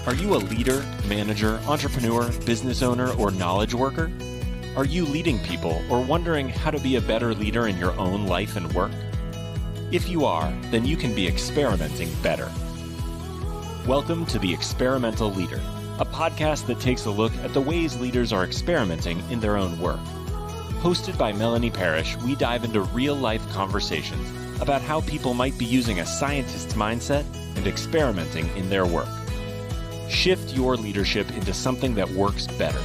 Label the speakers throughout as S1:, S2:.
S1: Are you a leader, manager, entrepreneur, business owner, or knowledge worker? Are you leading people or wondering how to be a better leader in your own life and work? If you are, then you can be experimenting better. Welcome to The Experimental Leader, a podcast that takes a look at the ways leaders are experimenting in their own work. Hosted by Melanie Parish, we dive into real-life conversations about how people might be using a scientist's mindset and experimenting in their work. Shift your leadership into something that works better.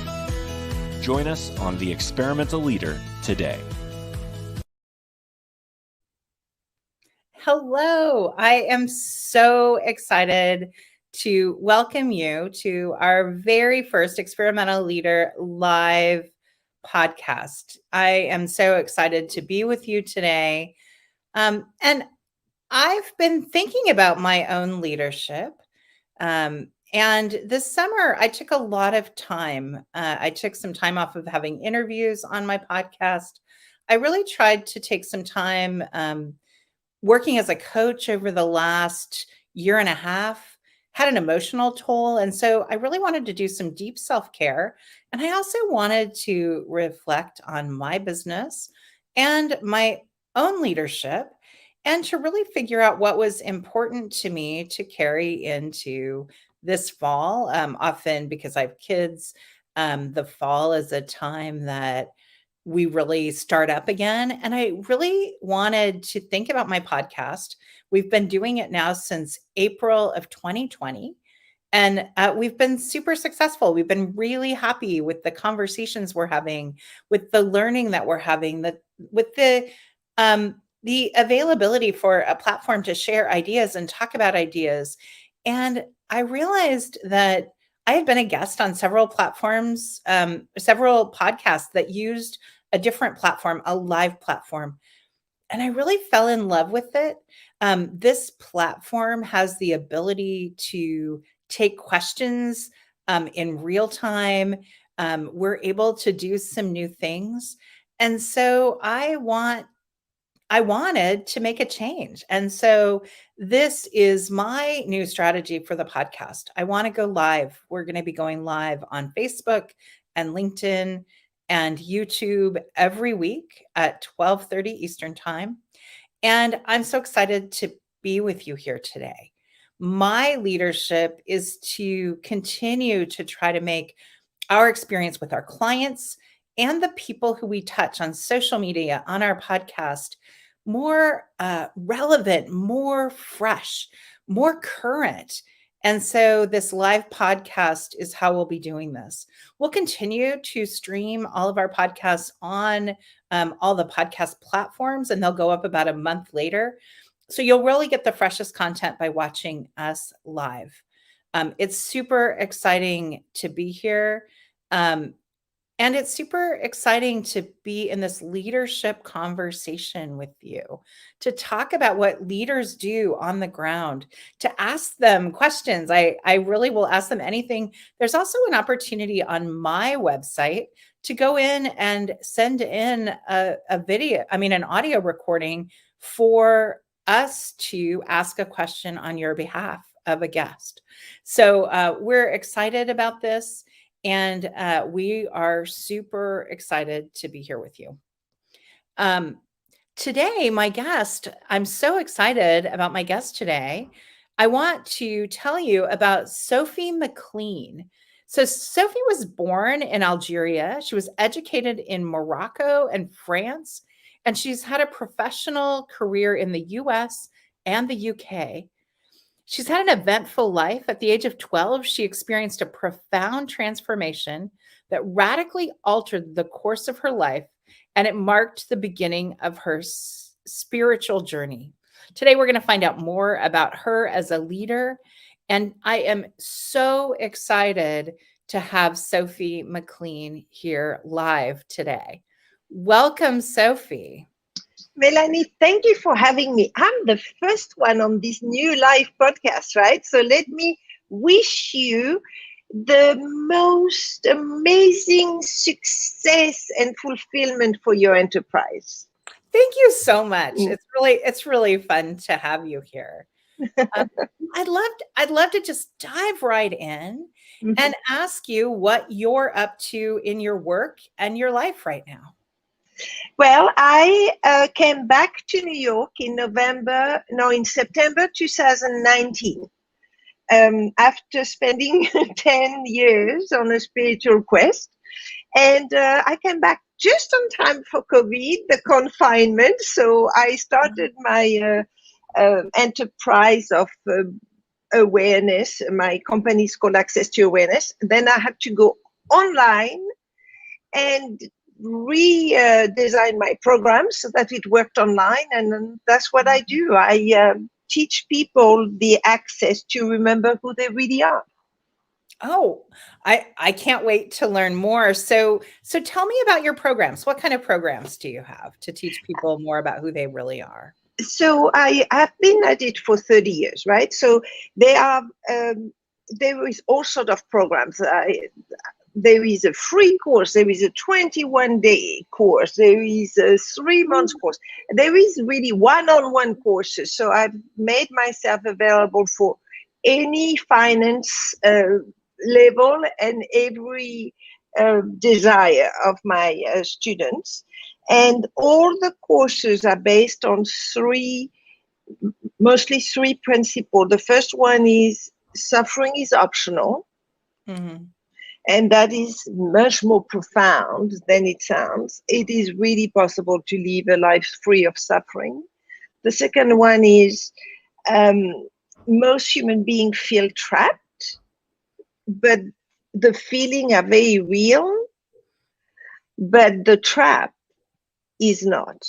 S1: Join us on The Experimental Leader today.
S2: Hello, I am so excited to welcome you to our very first Experimental Leader live podcast. I am so excited to be with you today. And I've been thinking about my own leadership. And this summer, I took a lot of time. I took some time off of having interviews on my podcast. I really tried to take some time working as a coach over the last year and a half, had an emotional toll. And so I really wanted to do some deep self-care. And I also wanted to reflect on my business and my own leadership and to really figure out what was important to me to carry into this fall. Often because I have kids, the fall is a time that we really start up again. And I really wanted to think about my podcast. We've been doing it now since April of 2020. And we've been super successful. We've been really happy with the conversations we're having, with the learning that we're having, with the availability for a platform to share ideas and talk about ideas. And I realized that I had been a guest on several platforms, several podcasts that used a different platform, a live platform. And I really fell in love with it. This platform has the ability to take questions in real time. We're able to do some new things. And so I wanted to make a change. And so this is my new strategy for the podcast. I want to go live. We're going to be going live on Facebook and LinkedIn and YouTube every week at 12:30 Eastern Time. And I'm so excited to be with you here today. My leadership is to continue to try to make our experience with our clients and the people who we touch on social media, on our podcast, more relevant, more fresh, more current. And so this live podcast is how we'll be doing this. We'll continue to stream all of our podcasts on all the podcast platforms, and they'll go up about a month later. So you'll really get the freshest content by watching us live. It's super exciting to be here. And it's super exciting to be in this leadership conversation with you, to talk about what leaders do on the ground, to ask them questions. I really will ask them anything. There's also an opportunity on my website to go in and send in an audio recording for us to ask a question on your behalf of a guest. So we're excited about this. And we are super excited to be here with you. Today, my guest, I'm so excited about my guest today. I want to tell you about Sophie Mclean. So Sophie was born in Algeria. She was educated in Morocco and France, and she's had a professional career in the US and the UK. She's had an eventful life. At the age of 12, she experienced a profound transformation that radically altered the course of her life, and it marked the beginning of her spiritual journey. Today, we're going to find out more about her as a leader, and I am so excited to have Sophie Mclean here live today. Welcome, Sophie.
S3: Melanie, thank you for having me. I'm the first one on this new live podcast, right? So let me wish you the most amazing success and fulfillment for your enterprise.
S2: Thank you so much. It's really fun to have you here. Um, I'd love to just dive right in
S3: Mhm.
S2: and ask you what you're up to in your work and your life right now.
S3: Well, I came back to New York in September 2019. After spending 10 years on a spiritual quest. And I came back just on time for COVID, the confinement. So I started my enterprise of awareness. My company is called Access to Awareness. Then I had to go online and redesign my programs so that it worked online. And that's what I do. I teach people the access to remember who they really are.
S2: Oh, I can't wait to learn more. So tell me about your programs. What kind of programs do you have to teach people more about who they really are?
S3: So I have been at it for 30 years, right? So there is all sort of programs. There is a free course, there is a 21-day course, there is a 3-month course, there is really one-on-one courses. So I've made myself available for any finance level and every desire of my students. And all the courses are based on mostly three principles. The first one is suffering is optional. Mm-hmm. And that is much more profound than it sounds. It is really possible to live a life free of suffering. The second one is most human beings feel trapped, but the feeling are very real, but the trap is not.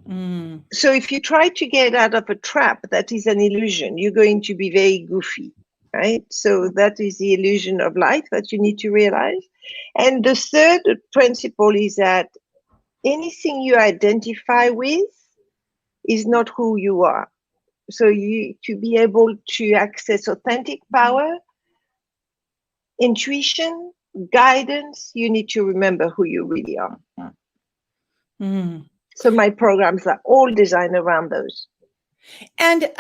S3: Mm. So if you try to get out of a trap that is an illusion, you're going to be very goofy. Right? So that is the illusion of life that you need to realize. And the third principle is that anything you identify with is not who you are. So to be able to access authentic power, intuition, guidance, you need to remember who you really are. Mm. So my programs are all designed around those.
S2: And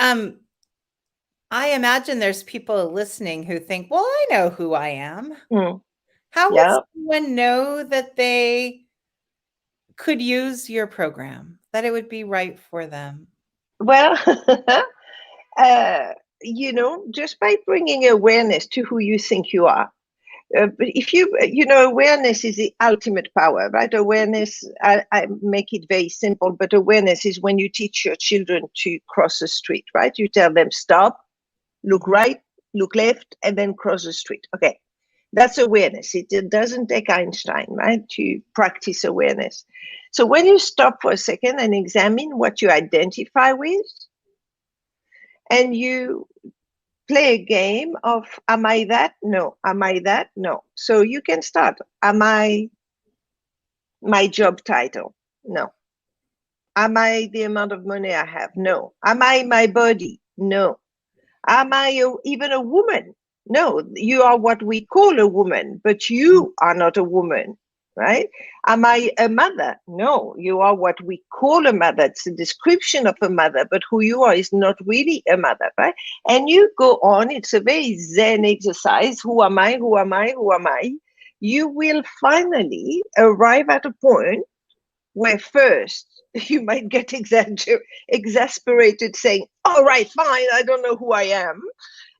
S2: I imagine there's people listening who think, well, I know who I am. Mm. How would someone know that they could use your program, that it would be right for them?
S3: Well, just by bringing awareness to who you think you are. But if awareness is the ultimate power, right? Awareness, I make it very simple, but awareness is when you teach your children to cross the street, right? You tell them, stop, look right, look left, and then cross the street. Okay, that's awareness. It doesn't take Einstein, right, to practice awareness. So when you stop for a second and examine what you identify with, and you play a game of, am I that? No. Am I that? No. So you can start. Am I my job title? No. Am I the amount of money I have? No. Am I my body? No. Am I even a woman? No. You are what we call a woman, but you are not a woman, right? Am I a mother? No. You are what we call a mother. It's a description of a mother, but who you are is not really a mother, right? And you go on. It's a very Zen exercise. Who am I? Who am I? Who am I? You will finally arrive at a point where first you might get exasperated saying, all right, fine, I don't know who I am.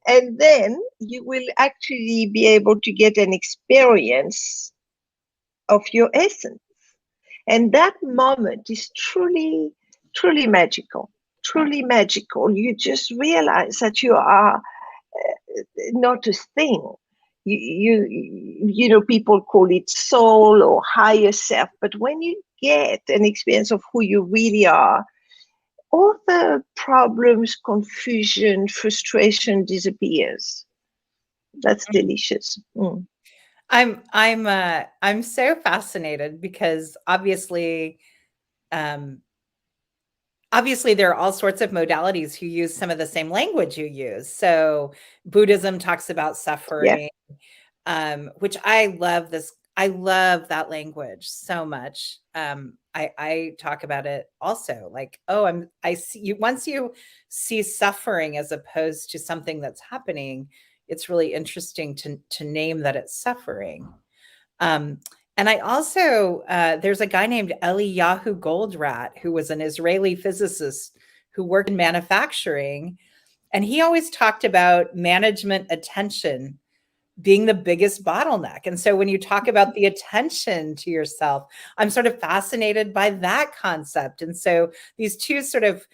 S3: And then you will actually be able to get an experience of your essence. And that moment is truly, truly magical, truly magical. You just realize that you are not a thing. People call it soul or higher self, but when you get an experience of who you really are, all the problems, confusion, frustration disappears. That's delicious. Mm.
S2: I'm so fascinated because obviously there are all sorts of modalities who use some of the same language you use. So Buddhism talks about suffering, which I love this I love that language so much. I talk about it also like, oh, I see you once you see suffering as opposed to something that's happening, it's really interesting to name that it's suffering. Um, and I also there's a guy named Eliyahu Goldratt who was an Israeli physicist who worked in manufacturing, and he always talked about management attention being the biggest bottleneck. And so when you talk about the attention to yourself, I'm sort of fascinated by that concept. And so these two sort of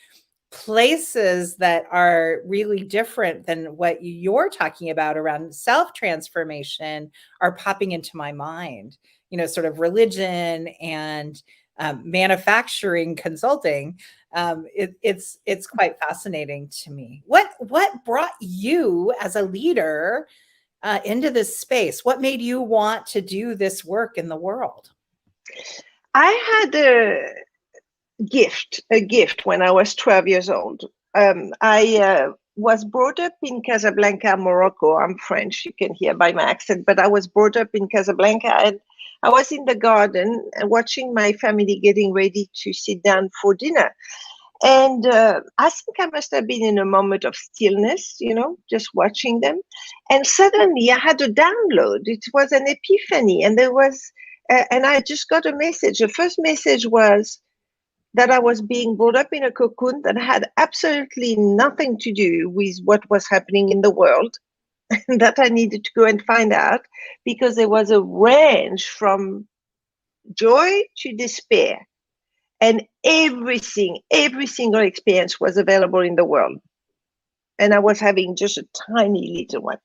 S2: places that are really different than what you're talking about around self-transformation are popping into my mind, sort of religion and manufacturing consulting. It's quite fascinating to me. What brought you as a leader into this space? What made you want to do this work in the world?
S3: I had a gift when I was 12 years old. I was brought up in Casablanca, Morocco. I'm French, you can hear by my accent, but I was brought up in Casablanca, and I was in the garden watching my family getting ready to sit down for dinner. And I think I must have been in a moment of stillness, just watching them. And suddenly I had a download. It was an epiphany. And and I just got a message. The first message was that I was being brought up in a cocoon that had absolutely nothing to do with what was happening in the world, and that I needed to go and find out, because there was a range from joy to despair. And every single experience was available in the world. And I was having just a tiny little one.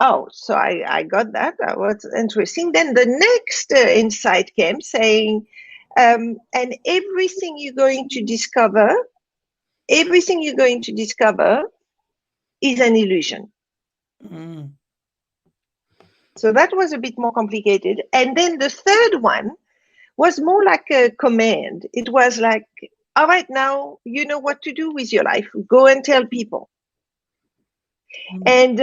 S3: Oh, so I got that. That was interesting. Then the next insight came saying, and everything you're going to discover is an illusion.
S2: Mm.
S3: So that was a bit more complicated. And then the third one was more like a command. It was like, all right, now you know what to do with your life. Go and tell people. And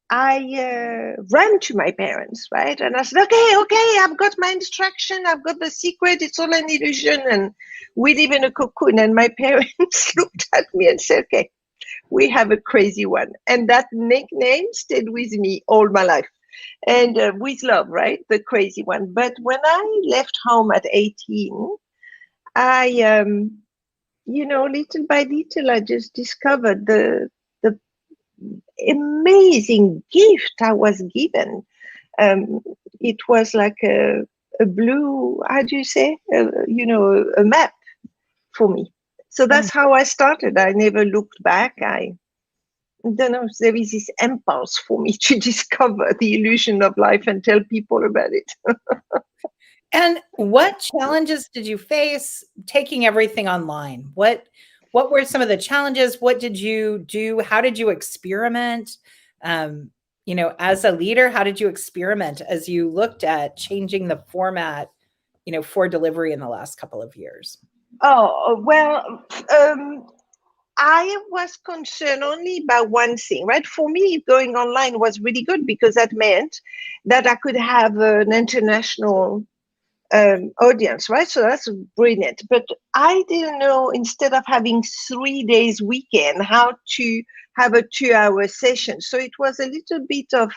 S3: I ran to my parents, right? And I said, okay, I've got my instruction. I've got the secret. It's all an illusion. And we live in a cocoon. And my parents looked at me and said, okay, we have a crazy one. And that nickname stayed with me all my life. And with love, right? The crazy one. But when I left home at 18, I, little by little, I just discovered the amazing gift I was given. It was like a blue, how do you say, a map for me. So that's how I started. I never looked back. I don't know, there is this impulse for me to discover the illusion of life and tell people about it.
S2: And what challenges did you face taking everything online? What were some of the challenges? What did you do? How did you experiment? As a leader, how did you experiment as you looked at changing the format, for delivery in the last couple of years?
S3: Oh, well, I was concerned only about one thing, right? For me, going online was really good because that meant that I could have an international audience, right? So that's brilliant. But I didn't know, instead of having 3 days weekend, how to have a 2-hour session. So it was a little bit of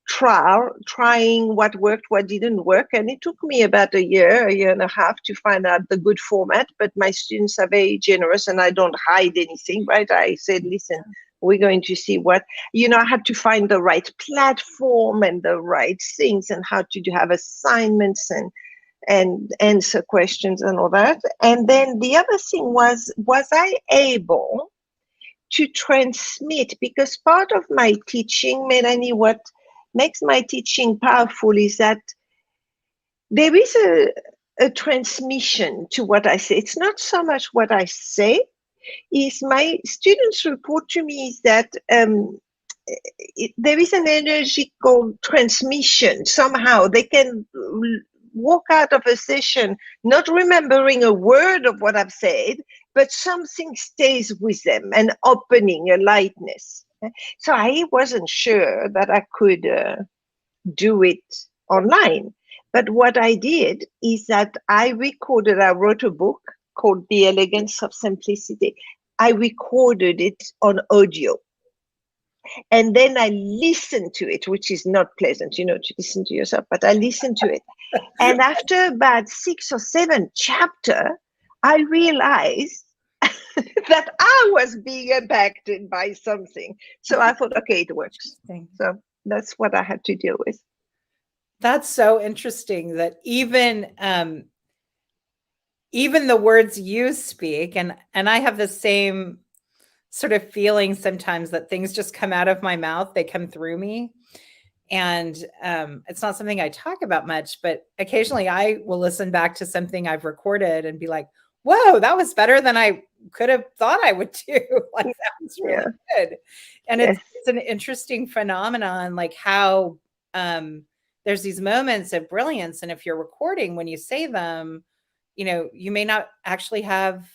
S3: trying what worked, what didn't work. And it took me about a year and a half to find out the good format. But my students are very generous and I don't hide anything, right? I said, listen, we're going to see what, I had to find the right platform and the right things and how to have assignments and answer questions and all that. And then the other thing was I able to transmit? Because part of my teaching, Melanie, what makes my teaching powerful is that there is a transmission to what I say. It's not so much what I say, is my students report to me is that there is an energical transmission. Somehow they can walk out of a session not remembering a word of what I've said, but something stays with them, an opening, a lightness. So I wasn't sure that I could do it online. But what I did is that I wrote a book called The Elegance of Simplicity. I recorded it on audio. And then I listened to it, which is not pleasant, to listen to yourself, but I listened to it. And after about 6 or 7 chapters, I realized that I was being impacted by something. So I thought, okay, it works. So that's what I had to deal with.
S2: That's so interesting that even the words you speak, and I have the same sort of feeling sometimes that things just come out of my mouth, they come through me. And it's not something I talk about much, but occasionally I will listen back to something I've recorded and be like, whoa, that was better than I could have thought I would do. Like, that was really good. And it's an interesting phenomenon, like how there's these moments of brilliance. And if you're recording, when you say them, you may not actually have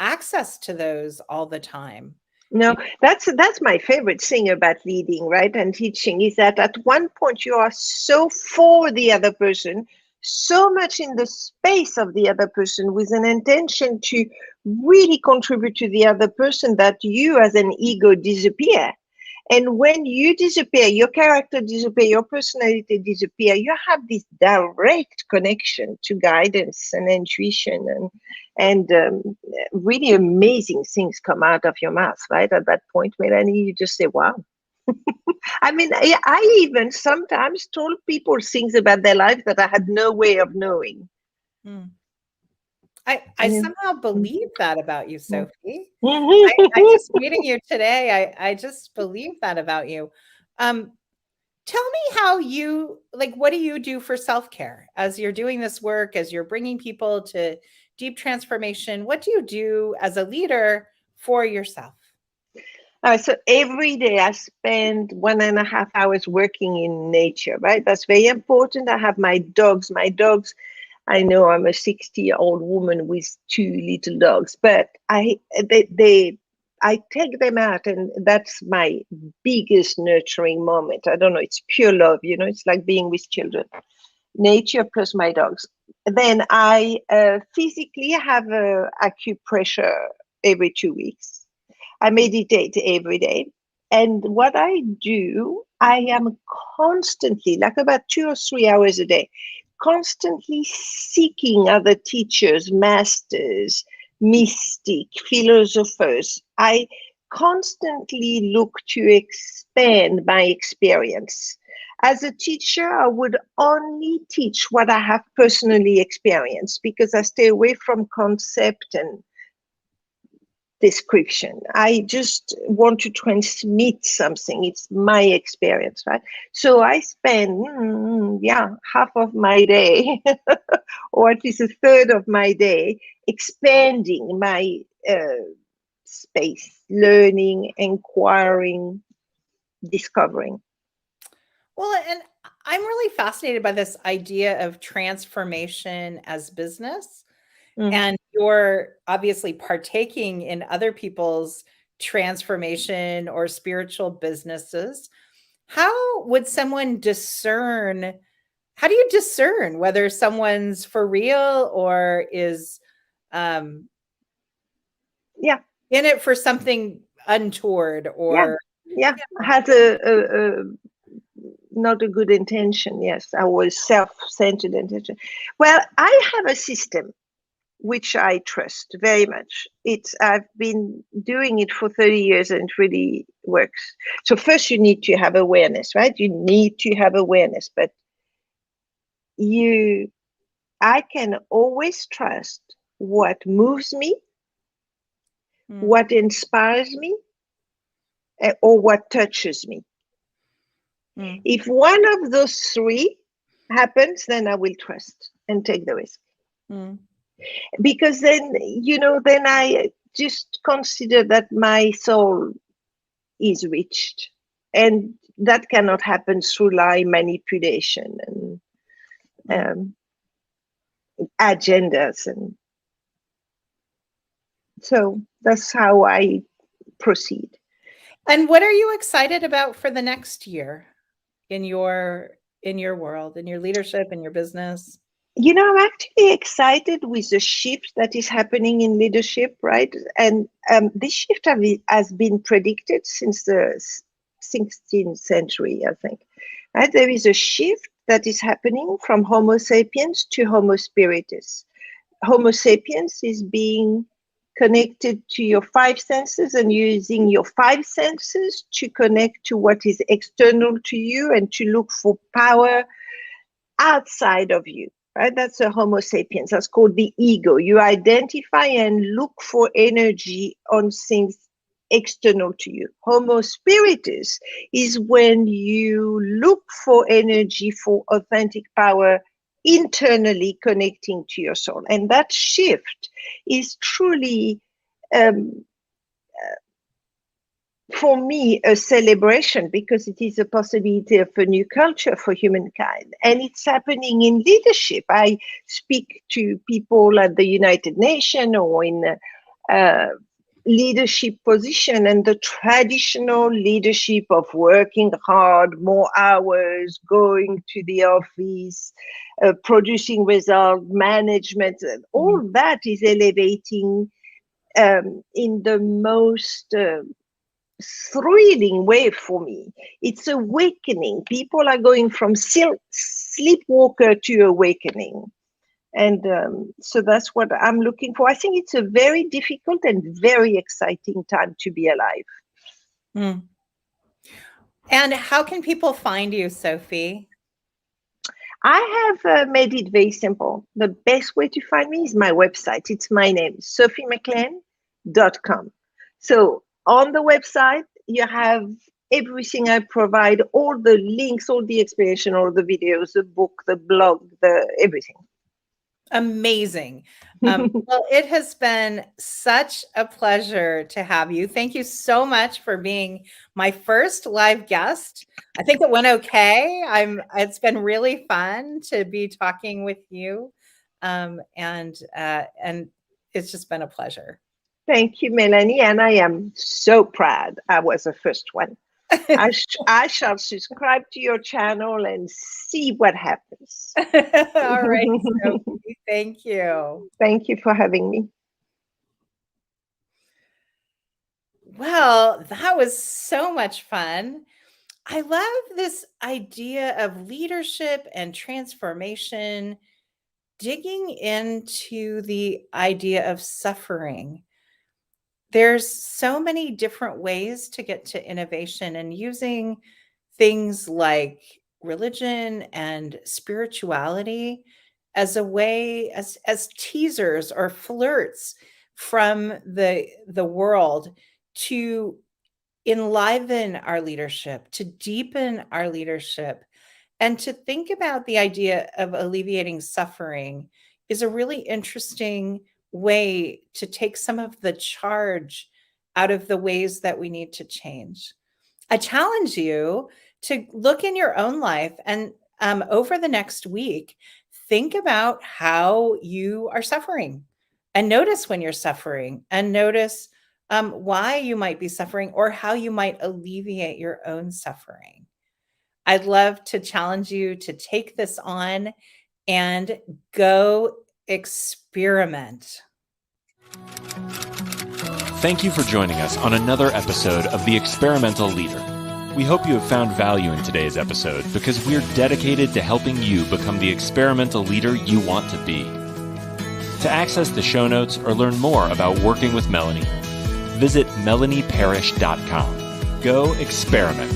S2: access to those all the time.
S3: No, that's my favorite thing about leading, right, and teaching, is that at one point you are so for the other person, so much in the space of the other person with an intention to really contribute to the other person that you as an ego disappear. And when you disappear, your character disappear, your personality disappear, you have this direct connection to guidance and intuition, and really amazing things come out of your mouth, right? At that point, Melanie, you just say, wow. I mean, I even sometimes told people things about their life that I had no way of knowing.
S2: I somehow believe that about you, Sophie. I just meeting you today, I just believe that about you. Tell me how you, like, what do you do for self-care as you're doing this work, as you're bringing people to deep transformation? What do you do as a leader for yourself?
S3: So every day I spend 1.5 hours working in nature, right? That's very important. I have my dogs. I know I'm a 60-year-old woman with 2 little dogs, but I take them out, and that's my biggest nurturing moment. I don't know, it's pure love, it's like being with children. Nature plus my dogs. Then I physically have acupressure every 2 weeks. I meditate every day. And what I do, I am constantly, like about 2 or 3 hours a day, constantly seeking other teachers, masters, mystic, philosophers. I constantly look to expand my experience. As a teacher, I would only teach what I have personally experienced, because I stay away from concept and description. I just want to transmit something. It's my experience, right? So I spend, half of my day, or at least a third of my day, expanding my space, learning, inquiring, discovering.
S2: Well, and I'm really fascinated by this idea of transformation as business. And you're obviously partaking in other people's transformation or spiritual businesses. How would someone discern? How do you discern whether someone's for real or is in it for something untoward, or
S3: has a not a good intention? Yes, I was self-centered intention. Well, I have a system which I trust very much. I've been doing it for 30 years and it really works. So first you need to have awareness, right? You need to have awareness, but I can always trust what moves me, what inspires me, or what touches me. If one of those 3 happens, then I will trust and take the risk. Because then I just consider that my soul is reached, and that cannot happen through lie, manipulation, and agendas. And so that's how I proceed.
S2: And what are you excited about for the next year in your in your world, in your leadership, in your business?
S3: I'm actually excited with the shift that is happening in leadership, right? And this shift has been predicted since the 16th century, I think. Right? There is a shift that is happening from Homo sapiens to Homo spiritus. Homo sapiens is being connected to your five senses and using your five senses to connect to what is external to you and to look for power outside of you. Right? That's a Homo sapiens. That's called the ego. You identify and look for energy on things external to you. Homo spiritus is when you look for energy for authentic power internally connecting to your soul. And that shift is truly, for me, a celebration, because it is a possibility of a new culture for humankind. And it's happening in leadership. I speak to people at the United Nations or in leadership position, and the traditional leadership of working hard, more hours, going to the office, producing result, management, all that is elevating in the most thrilling way for me. It's awakening. People are going from sleepwalker to awakening. And so that's what I'm looking for. I think it's a very difficult and very exciting time to be alive.
S2: Mm. And how can people find you, Sophie?
S3: I have made it very simple. The best way to find me is my website. It's my name, sophiemclean.com. So on the website, you have everything I provide, all the links, all the explanation, all the videos, the book, the blog, everything.
S2: Amazing. Well, it has been such a pleasure to have you. Thank you so much for being my first live guest. I think it went okay. It's been really fun to be talking with you. And it's just been a pleasure.
S3: Thank you, Melanie. And I am so proud I was the first one. I shall subscribe to your channel and see what happens.
S2: All right, Sophie, thank you.
S3: Thank you for having me.
S2: Well, that was so much fun. I love this idea of leadership and transformation, digging into the idea of suffering. There's so many different ways to get to innovation, and using things like religion and spirituality as a way, as teasers or flirts from the world to enliven our leadership, to deepen our leadership, and to think about the idea of alleviating suffering is a really interesting way to take some of the charge out of the ways that we need to change. I challenge you to look in your own life and over the next week, think about how you are suffering and notice when you're suffering, and notice why you might be suffering or how you might alleviate your own suffering. I'd love to challenge you to take this on and go experiment.
S1: Thank you for joining us on another episode of The Experimental Leader. We hope you have found value in today's episode, because we're dedicated to helping you become the experimental leader you want to be. To access the show notes or learn more about working with Melanie, visit melanieparish.com. Go experiment.